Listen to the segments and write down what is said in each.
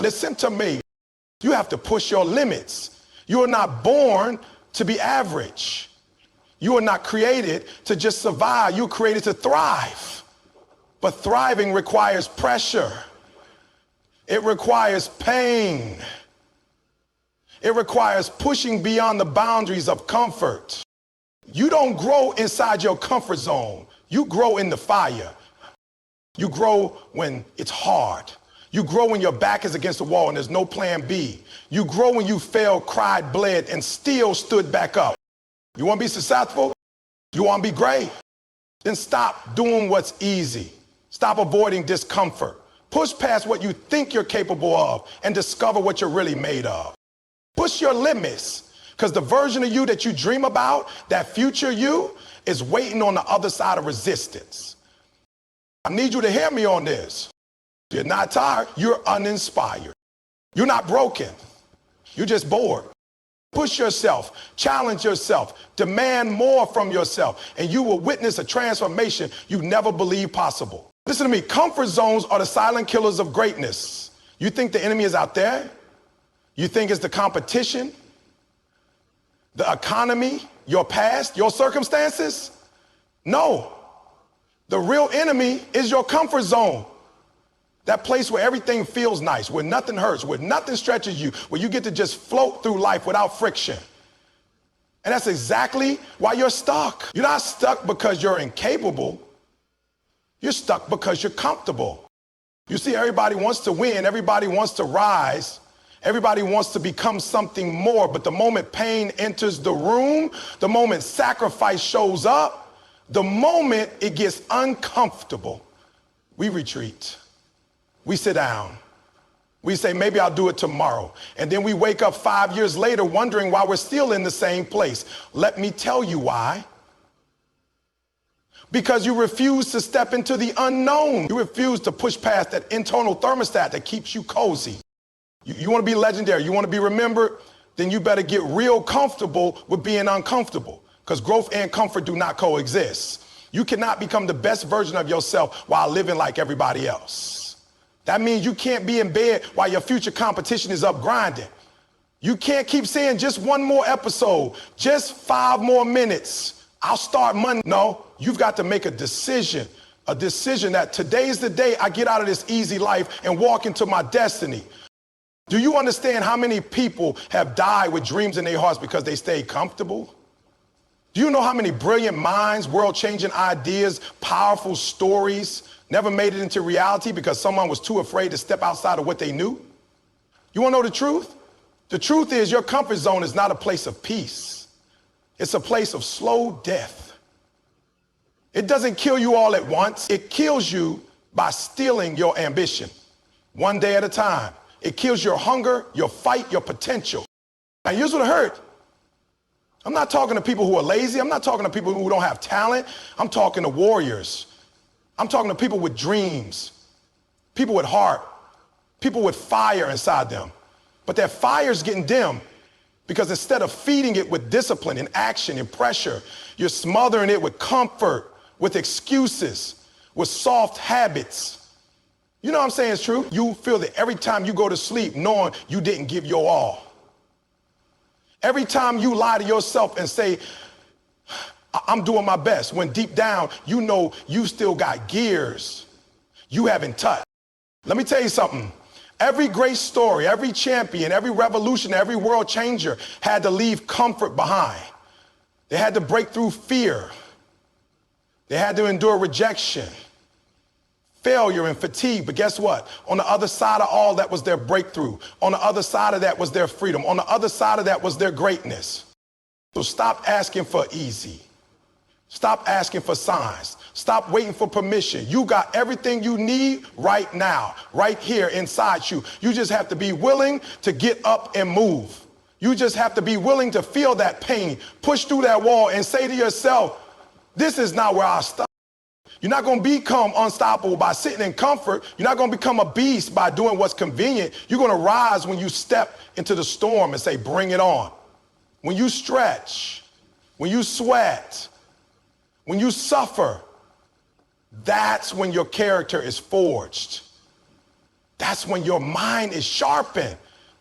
Listen to me. You have to push your limits. You are not born to be average. You are not created to just survive. You're created to thrive. But thriving requires pressure. It requires pain. It requires pushing beyond the boundaries of comfort. You don't grow inside your comfort zone. You grow in the fire. You grow when it's hard. You grow when your back is against the wall and there's no plan B. You grow when you failed, cried, bled, and still stood back up. You want to be successful? You want to be great? Then stop doing what's easy. Stop avoiding discomfort. Push past what you think you're capable of and discover what you're really made of. Push your limits, because the version of you that you dream about, that future you, is waiting on the other side of resistance. I need you to hear me on this. You're not tired, you're uninspired. You're not broken, you're just bored. Push yourself, challenge yourself, demand more from yourself, and you will witness a transformation you never believed possible. Listen to me, comfort zones are the silent killers of greatness. You think the enemy is out there? You think it's the competition, the economy, your past, your circumstances? No. The real enemy is your comfort zone. That place where everything feels nice, where nothing hurts, where nothing stretches you, where you get to just float through life without friction. And that's exactly why you're stuck. You're not stuck because you're incapable. You're stuck because you're comfortable. You see, everybody wants to win. Everybody wants to rise. Everybody wants to become something more. But the moment pain enters the room, the moment sacrifice shows up, the moment it gets uncomfortable, we retreat. We sit down. We say, maybe I'll do it tomorrow. And then we wake up 5 years later wondering why we're still in the same place. Let me tell you why. Because you refuse to step into the unknown. You refuse to push past that internal thermostat that keeps you cozy. You want to be legendary. You want to be remembered. Then you better get real comfortable with being uncomfortable. Because growth and comfort do not coexist. You cannot become the best version of yourself while living like everybody else. That means you can't be in bed while your future competition is up grinding. You can't keep saying just one more episode, just 5 more minutes. I'll start Monday. No, you've got to make a decision that today's the day I get out of this easy life and walk into my destiny. Do you understand how many people have died with dreams in their hearts because they stayed comfortable? Do you know how many brilliant minds, world-changing ideas, powerful stories never made it into reality because someone was too afraid to step outside of what they knew? You want to know the truth? The truth is your comfort zone is not a place of peace. It's a place of slow death. It doesn't kill you all at once. It kills you by stealing your ambition, one day at a time. It kills your hunger, your fight, your potential. Now here's what hurt. I'm not talking to people who are lazy. I'm not talking to people who don't have talent. I'm talking to warriors. I'm talking to people with dreams, people with heart, people with fire inside them. But that fire's getting dim because instead of feeding it with discipline and action and pressure, you're smothering it with comfort, with excuses, with soft habits. You know what I'm saying is true? You feel that every time you go to sleep knowing you didn't give your all. Every time you lie to yourself and say, I'm doing my best, when deep down, you know you still got gears you haven't touched. Let me tell you something. Every great story, every champion, every revolution, every world changer had to leave comfort behind. They had to break through fear. They had to endure rejection, failure, and fatigue. But guess what? On the other side of all that was their breakthrough. On the other side of that was their freedom. On the other side of that was their greatness. So stop asking for easy. Stop asking for signs. Stop waiting for permission. You got everything you need right now, right here inside you. You just have to be willing to get up and move. You just have to be willing to feel that pain, push through that wall and say to yourself, this is not where I stop. You're not going to become unstoppable by sitting in comfort. You're not going to become a beast by doing what's convenient. You're going to rise when you step into the storm and say, bring it on. When you stretch, when you sweat, when you suffer, that's when your character is forged. That's when your mind is sharpened.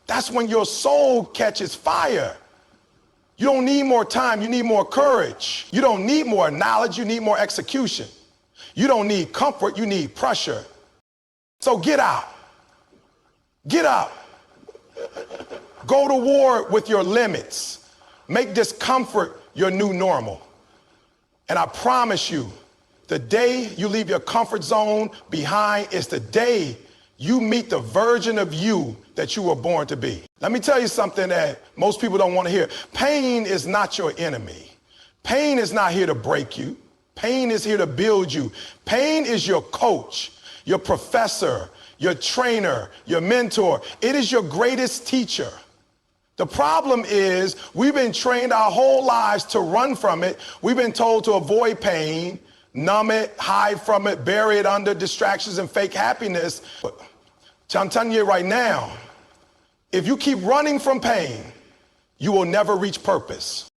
That's when your soul catches fire. You don't need more time, you need more courage. You don't need more knowledge, you need more execution. You don't need comfort, you need pressure. So get out. Get out. Go to war with your limits. Make discomfort your new normal. And I promise you, the day you leave your comfort zone behind is the day you meet the version of you that you were born to be. Let me tell you something that most people don't want to hear. Pain is not your enemy. Pain is not here to break you. Pain is here to build you. Pain is your coach, your professor, your trainer, your mentor. It is your greatest teacher. The problem is we've been trained our whole lives to run from it. We've been told to avoid pain, numb it, hide from it, bury it under distractions and fake happiness. But I'm telling you right now, if you keep running from pain, you will never reach purpose.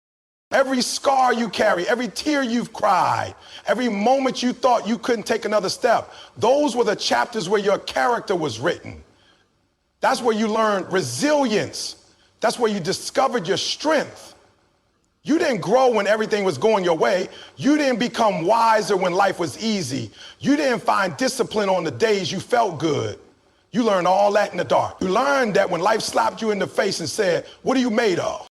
Every scar you carry, every tear you've cried, every moment you thought you couldn't take another step, those were the chapters where your character was written. That's where you learned resilience. That's where you discovered your strength. You didn't grow when everything was going your way. You didn't become wiser when life was easy. You didn't find discipline on the days you felt good. You learned all that in the dark. You learned that when life slapped you in the face and said, "What are you made of?"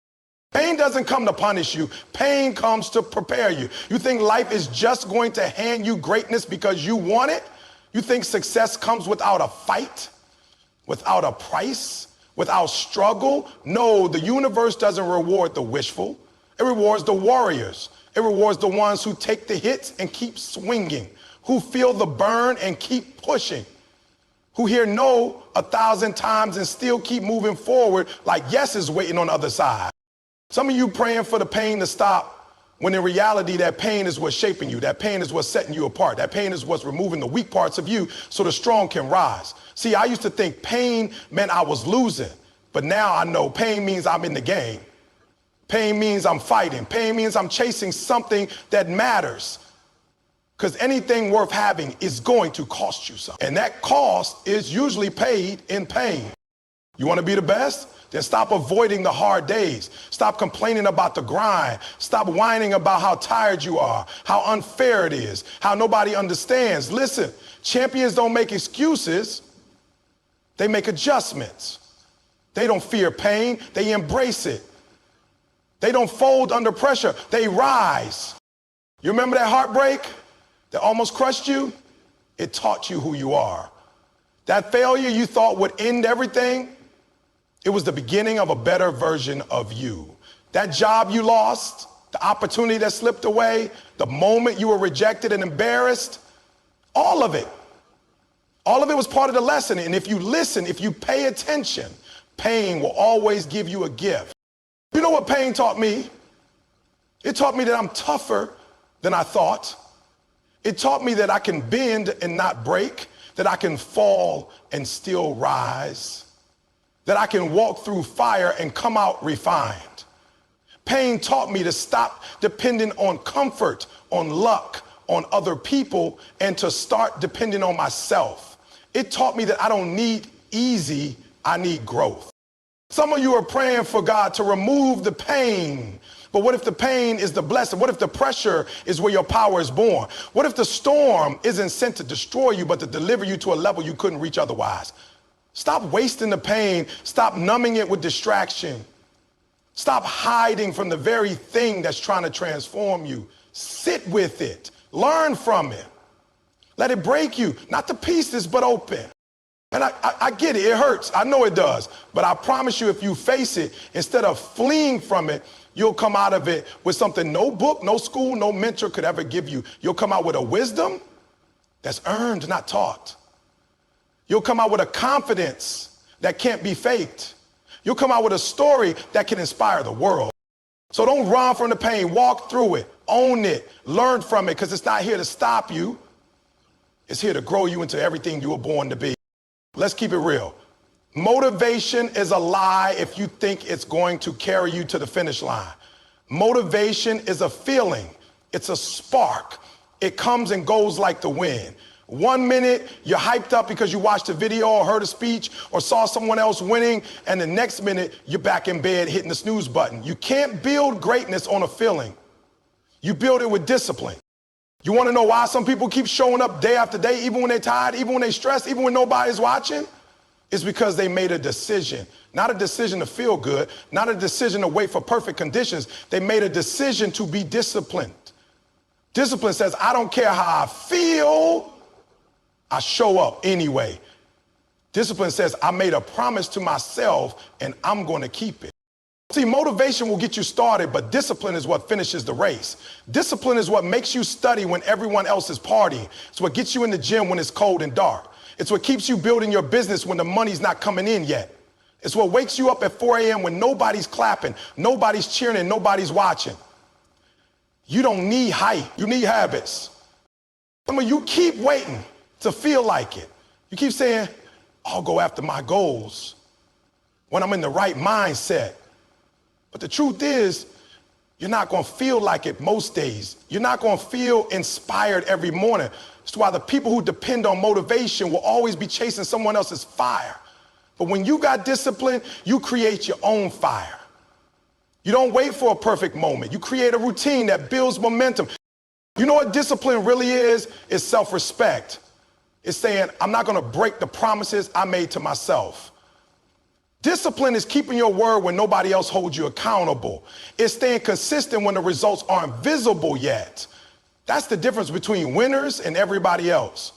Pain doesn't come to punish you. Pain comes to prepare you. You think life is just going to hand you greatness because you want it? You think success comes without a fight, without a price, without struggle? No, the universe doesn't reward the wishful. It rewards the warriors. It rewards the ones who take the hits and keep swinging, who feel the burn and keep pushing, who hear no 1,000 times and still keep moving forward like yes is waiting on the other side. Some of you praying for the pain to stop when in reality that pain is what's shaping you. That pain is what's setting you apart. That pain is what's removing the weak parts of you so the strong can rise. See, I used to think pain meant I was losing, but now I know pain means I'm in the game. Pain means I'm fighting. Pain means I'm chasing something that matters. Because anything worth having is going to cost you something. And that cost is usually paid in pain. You want to be the best? Then stop avoiding the hard days. Stop complaining about the grind. Stop whining about how tired you are, how unfair it is, how nobody understands. Listen, champions don't make excuses. They make adjustments. They don't fear pain. They embrace it. They don't fold under pressure. They rise. You remember that heartbreak that almost crushed you? It taught you who you are. That failure you thought would end everything, it was the beginning of a better version of you. That job you lost, the opportunity that slipped away, the moment you were rejected and embarrassed, all of it was part of the lesson. And if you listen, if you pay attention, pain will always give you a gift. You know what pain taught me? It taught me that I'm tougher than I thought. It taught me that I can bend and not break, that I can fall and still rise, that I can walk through fire and come out refined. Pain taught me to stop depending on comfort, on luck, on other people, and to start depending on myself. It taught me that I don't need easy, I need growth. Some of you are praying for God to remove the pain. But what if the pain is the blessing? What if the pressure is where your power is born? What if the storm isn't sent to destroy you, but to deliver you to a level you couldn't reach otherwise? Stop wasting the pain. Stop numbing it with distraction. Stop hiding from the very thing that's trying to transform you. Sit with it. Learn from it. Let it break you, not to pieces, but open. And I get it, it hurts, I know it does, but I promise you if you face it, instead of fleeing from it, you'll come out of it with something no book, no school, no mentor could ever give you. You'll come out with a wisdom that's earned, not taught. You'll come out with a confidence that can't be faked. You'll come out with a story that can inspire the world. So don't run from the pain, walk through it, own it, learn from it, because it's not here to stop you. It's here to grow you into everything you were born to be. Let's keep it real. Motivation is a lie if you think it's going to carry you to the finish line. Motivation is a feeling. It's a spark. It comes and goes like the wind. 1 minute, you're hyped up because you watched a video or heard a speech or saw someone else winning, and the next minute, you're back in bed hitting the snooze button. You can't build greatness on a feeling. You build it with discipline. You want to know why some people keep showing up day after day, even when they're tired, even when they're stressed, even when nobody's watching? It's because they made a decision. Not a decision to feel good, not a decision to wait for perfect conditions. They made a decision to be disciplined. Discipline says, I don't care how I feel, I show up anyway. Discipline says, I made a promise to myself and I'm going to keep it. See, motivation will get you started, but discipline is what finishes the race. Discipline is what makes you study when everyone else is partying. It's what gets you in the gym when it's cold and dark. It's what keeps you building your business when the money's not coming in yet. It's what wakes you up at 4 a.m. when nobody's clapping, nobody's cheering, and nobody's watching. You don't need hype, you need habits. Some of you keep waiting to feel like it. You keep saying, I'll go after my goals when I'm in the right mindset. But the truth is, you're not going to feel like it most days. You're not going to feel inspired every morning. That's why the people who depend on motivation will always be chasing someone else's fire. But when you got discipline, you create your own fire. You don't wait for a perfect moment. You create a routine that builds momentum. You know what discipline really is? It's self-respect. It's saying, I'm not going to break the promises I made to myself. Discipline is keeping your word when nobody else holds you accountable. It's staying consistent when the results aren't visible yet. That's the difference between winners and everybody else.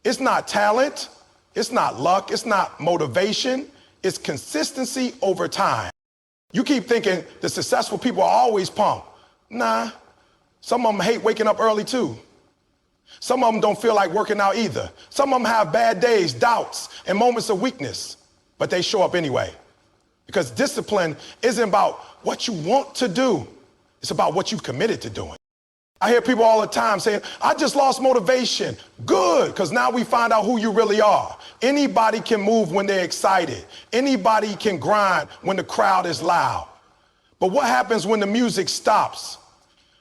It's not talent. It's not luck. It's not motivation. It's consistency over time. You keep thinking the successful people are always pumped. Nah, some of them hate waking up early too. Some of them don't feel like working out either. Some of them have bad days, doubts, and moments of weakness. But they show up anyway. Because discipline isn't about what you want to do. It's about what you've committed to doing. I hear people all the time saying, I just lost motivation. Good, because now we find out who you really are. Anybody can move when they're excited. Anybody can grind when the crowd is loud. But what happens when the music stops?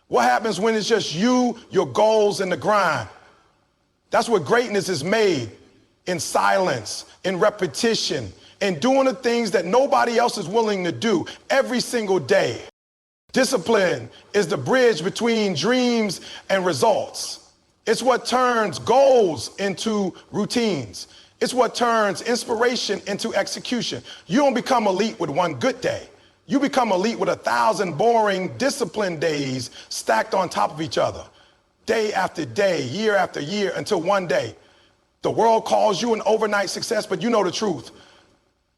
What happens when it's just you, your goals, and the grind? That's where greatness is made, in silence, in repetition, and doing the things that nobody else is willing to do every single day. Discipline is the bridge between dreams and results. It's what turns goals into routines. It's what turns inspiration into execution. You don't become elite with one good day. You become elite with 1,000 boring, disciplined days stacked on top of each other, day after day, year after year, until one day, the world calls you an overnight success, but you know the truth.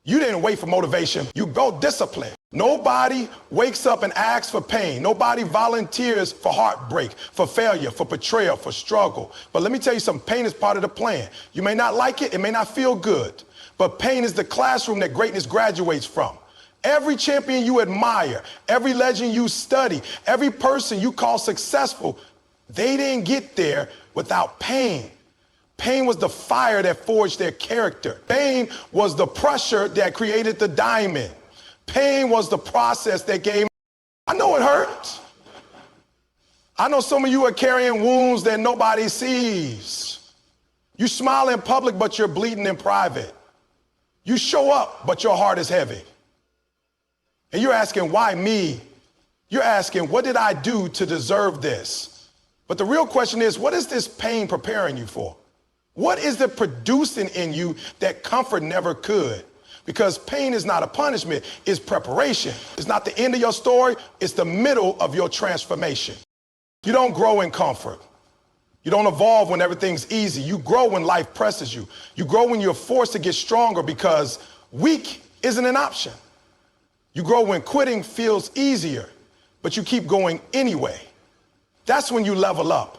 You didn't wait for motivation. You built discipline. Nobody wakes up and asks for pain. Nobody volunteers for heartbreak, for failure, for betrayal, for struggle. But let me tell you something, pain is part of the plan. You may not like it, it may not feel good, but pain is the classroom that greatness graduates from. Every champion you admire, every legend you study, every person you call successful, they didn't get there without pain. Pain was the fire that forged their character. Pain was the pressure that created the diamond. Pain was the process that gave. I know it hurts. I know some of you are carrying wounds that nobody sees. You smile in public, but you're bleeding in private. You show up, but your heart is heavy. And you're asking, why me? You're asking, what did I do to deserve this? But the real question is, what is this pain preparing you for? What is it producing in you that comfort never could? Because pain is not a punishment, it's preparation. It's not the end of your story, it's the middle of your transformation. You don't grow in comfort. You don't evolve when everything's easy. You grow when life presses you. You grow when you're forced to get stronger because weak isn't an option. You grow when quitting feels easier, but you keep going anyway. That's when you level up.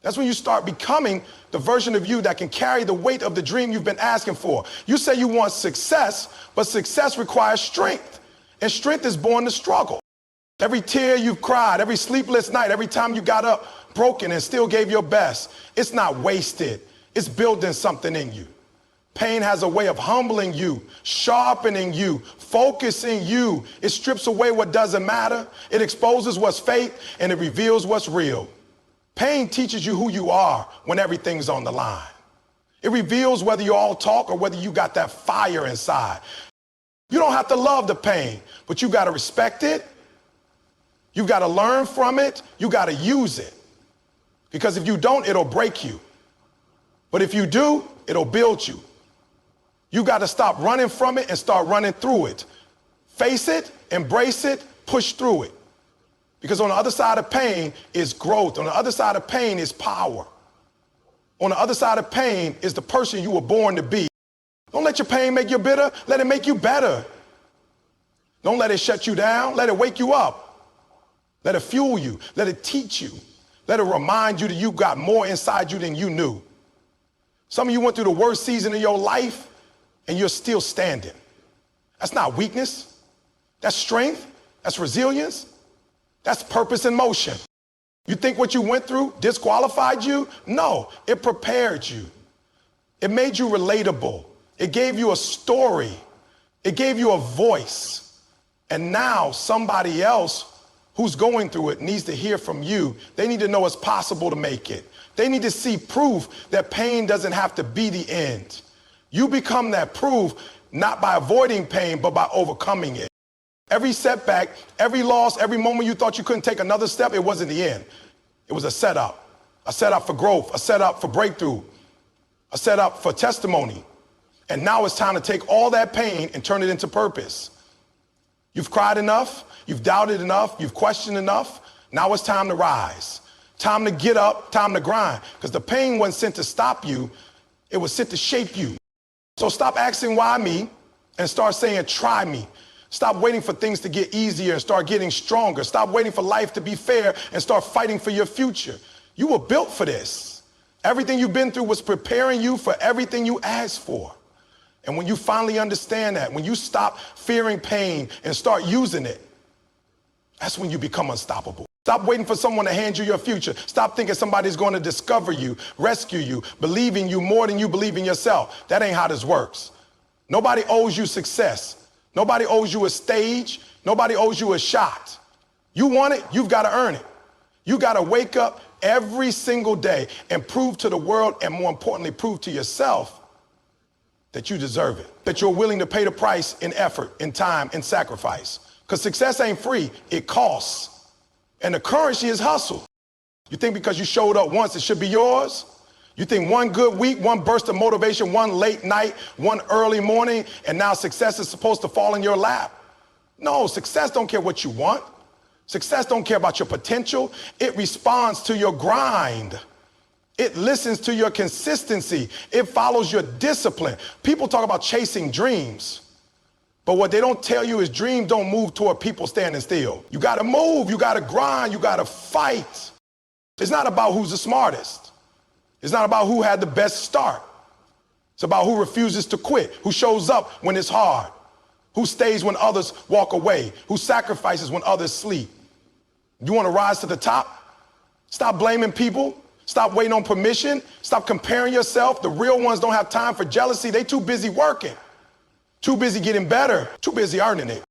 That's when you start becoming the version of you that can carry the weight of the dream you've been asking for. You say you want success, but success requires strength, and strength is born to struggle. Every tear you've cried, every sleepless night, every time you got up broken and still gave your best, it's not wasted. It's building something in you. Pain has a way of humbling you, sharpening you, focusing you. It strips away what doesn't matter. It exposes what's fake, and it reveals what's real. Pain teaches you who you are when everything's on the line. It reveals whether you all talk or whether you got that fire inside. You don't have to love the pain, but you got to respect it. You got to learn from it. You got to use it. Because if you don't, it'll break you. But if you do, it'll build you. You got to stop running from it and start running through it. Face it, embrace it, push through it. Because on the other side of pain is growth. On the other side of pain is power. On the other side of pain is the person you were born to be. Don't let your pain make you bitter. Let it make you better. Don't let it shut you down. Let it wake you up. Let it fuel you. Let it teach you. Let it remind you that you got more inside you than you knew. Some of you went through the worst season of your life and you're still standing. That's not weakness. That's strength. That's resilience. That's purpose in motion. You think what you went through disqualified you? No, it prepared you. It made you relatable. It gave you a story. It gave you a voice. And now somebody else who's going through it needs to hear from you. They need to know it's possible to make it. They need to see proof that pain doesn't have to be the end. You become that proof not by avoiding pain, but by overcoming it. Every setback, every loss, every moment you thought you couldn't take another step, it wasn't the end. It was a setup for growth, a setup for breakthrough, a setup for testimony. And now it's time to take all that pain and turn it into purpose. You've cried enough, you've doubted enough, you've questioned enough. Now it's time to rise. Time to get up, time to grind. Because the pain wasn't sent to stop you, it was sent to shape you. So stop asking why me and start saying try me. Stop waiting for things to get easier and start getting stronger. Stop waiting for life to be fair and start fighting for your future. You were built for this. Everything you've been through was preparing you for everything you asked for. And when you finally understand that, when you stop fearing pain and start using it, that's when you become unstoppable. Stop waiting for someone to hand you your future. Stop thinking somebody's going to discover you, rescue you, believe in you more than you believe in yourself. That ain't how this works. Nobody owes you success. Nobody owes you a stage. Nobody owes you a shot. You want it, you've got to earn it. You got to wake up every single day and prove to the world, and more importantly, prove to yourself that you deserve it, that you're willing to pay the price in effort, in time, in sacrifice. Because success ain't free, it costs. And the currency is hustle. You think because you showed up once, it should be yours? You think one good week, one burst of motivation, one late night, one early morning, and now success is supposed to fall in your lap? No, success don't care what you want. Success don't care about your potential. It responds to your grind. It listens to your consistency. It follows your discipline. People talk about chasing dreams, but what they don't tell you is dreams don't move toward people standing still. You gotta move, you gotta grind, you gotta fight. It's not about who's the smartest. It's not about who had the best start. It's about who refuses to quit, who shows up when it's hard, who stays when others walk away, who sacrifices when others sleep. You want to rise to the top? Stop blaming people. Stop waiting on permission. Stop comparing yourself. The real ones don't have time for jealousy. They too busy working, too busy getting better, too busy earning it.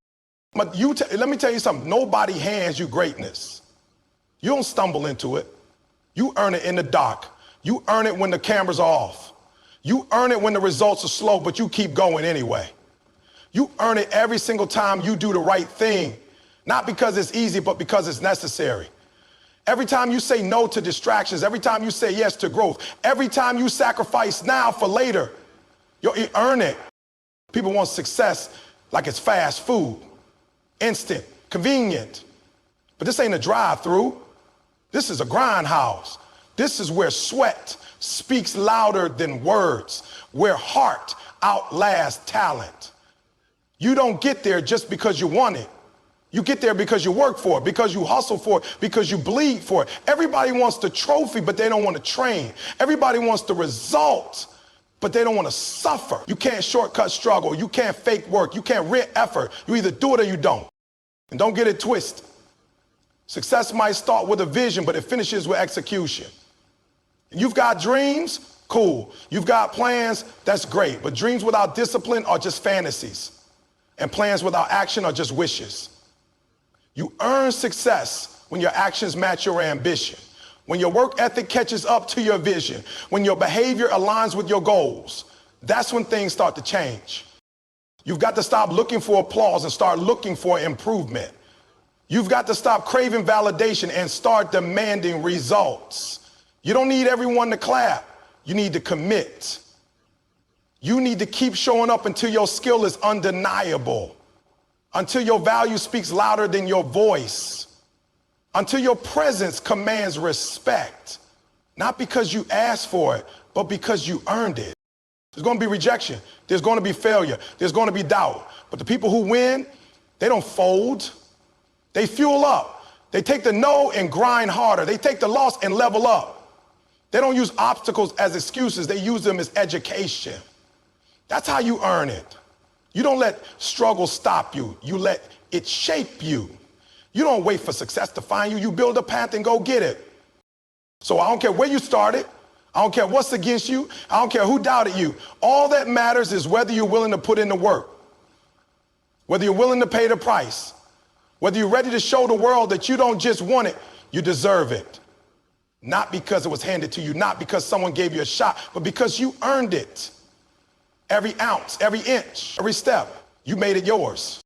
But let me tell you something. Nobody hands you greatness. You don't stumble into it. You earn it in the dark. You earn it when the cameras are off. You earn it when the results are slow, but you keep going anyway. You earn it every single time you do the right thing, not because it's easy, but because it's necessary. Every time you say no to distractions, every time you say yes to growth, every time you sacrifice now for later, you earn it. People want success like it's fast food, instant, convenient. But this ain't a drive-through. This is a grindhouse. This is where sweat speaks louder than words, where heart outlasts talent. You don't get there just because you want it. You get there because you work for it, because you hustle for it, because you bleed for it. Everybody wants the trophy, but they don't want to train. Everybody wants the result, but they don't want to suffer. You can't shortcut struggle. You can't fake work. You can't rent effort. You either do it or you don't. And don't get it twisted. Success might start with a vision, but it finishes with execution. You've got dreams, cool. You've got plans, that's great. But dreams without discipline are just fantasies. And plans without action are just wishes. You earn success when your actions match your ambition. when your work ethic catches up to your vision, when your behavior aligns with your goals, that's when things start to change. You've got to stop looking for applause and start looking for improvement. You've got to stop craving validation and start demanding results. You don't need everyone to clap. You need to commit. You need to keep showing up until your skill is undeniable, until your value speaks louder than your voice, until your presence commands respect, not because you asked for it, but because you earned it. There's going to be rejection. There's going to be failure. There's going to be doubt. But the people who win, they don't fold. They fuel up. They take the no and grind harder. They take the loss and level up. They don't use obstacles as excuses. They use them as education. That's how you earn it. You don't let struggle stop you. You let it shape you. You don't wait for success to find you. You build a path and go get it. So I don't care where you started. I don't care what's against you. I don't care who doubted you. All that matters is whether you're willing to put in the work, whether you're willing to pay the price, whether you're ready to show the world that you don't just want it, you deserve it. Not because it was handed to you, not because someone gave you a shot, but because you earned it. Every ounce, every inch, every step, you made it yours.